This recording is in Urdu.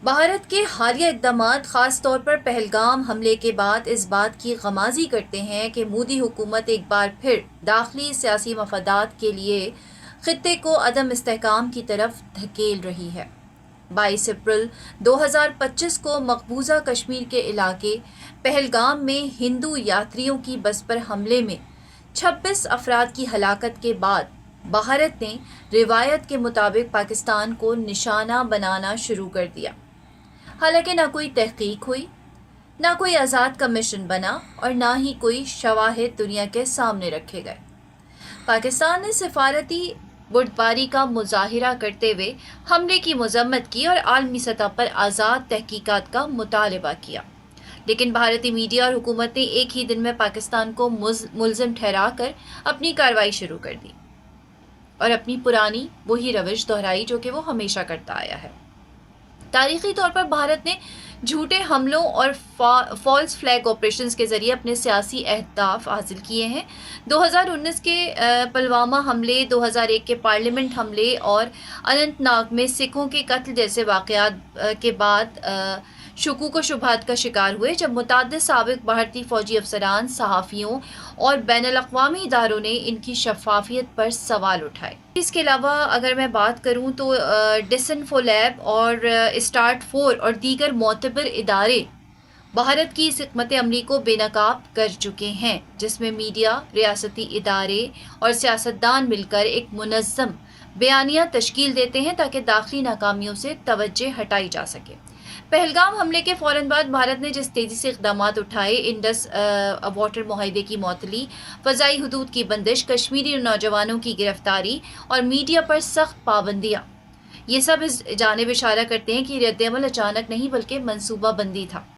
بھارت کے حالیہ اقدامات خاص طور پر پہلگام حملے کے بعد اس بات کی غمازی کرتے ہیں کہ مودی حکومت ایک بار پھر داخلی سیاسی مفادات کے لیے خطے کو عدم استحکام کی طرف دھکیل رہی ہے۔ 22 اپریل 2025 کو مقبوضہ کشمیر کے علاقے پہلگام میں ہندو یاتریوں کی بس پر حملے میں 26 افراد کی ہلاکت کے بعد بھارت نے روایت کے مطابق پاکستان کو نشانہ بنانا شروع کر دیا۔ حالانکہ نہ کوئی تحقیق ہوئی، نہ کوئی آزاد کمیشن بنا اور نہ ہی کوئی شواہد دنیا کے سامنے رکھے گئے۔ پاکستان نے سفارتی بردباری کا مظاہرہ کرتے ہوئے حملے کی مذمت کی اور عالمی سطح پر آزاد تحقیقات کا مطالبہ کیا، لیکن بھارتی میڈیا اور حکومت نے ایک ہی دن میں پاکستان کو ملزم ٹھہرا کر اپنی کارروائی شروع کر دی اور اپنی پرانی وہی روش دہرائی جو کہ وہ ہمیشہ کرتا آیا ہے۔ تاریخی طور پر بھارت نے جھوٹے حملوں اور فالس فلیگ آپریشنز کے ذریعے اپنے سیاسی اہداف حاصل کیے ہیں۔ 2019 کے پلوامہ حملے، 2001 کے پارلیمنٹ حملے اور اننت ناگ میں سکھوں کے قتل جیسے واقعات کے بعد شکوک و شبہات کا شکار ہوئے، جب متعدد سابق بھارتی فوجی افسران، صحافیوں اور بین الاقوامی اداروں نے ان کی شفافیت پر سوال اٹھائے۔ اس کے علاوہ اگر میں بات کروں تو ڈسنفولیب اور اسٹارٹ 4 اور دیگر معتبر ادارے بھارت کی اس حکمت عملی کو بے نقاب کر چکے ہیں، جس میں میڈیا، ریاستی ادارے اور سیاستدان مل کر ایک منظم بیانیہ تشکیل دیتے ہیں تاکہ داخلی ناکامیوں سے توجہ ہٹائی جا سکے۔ پہلگام حملے کے فوراً بعد بھارت نے جس تیزی سے اقدامات اٹھائے، انڈس واٹر معاہدے کی معطلی، فضائی حدود کی بندش، کشمیری نوجوانوں کی گرفتاری اور میڈیا پر سخت پابندیاں، یہ سب اس جانب اشارہ کرتے ہیں کہ یہ رد عمل اچانک نہیں بلکہ منصوبہ بندی تھا۔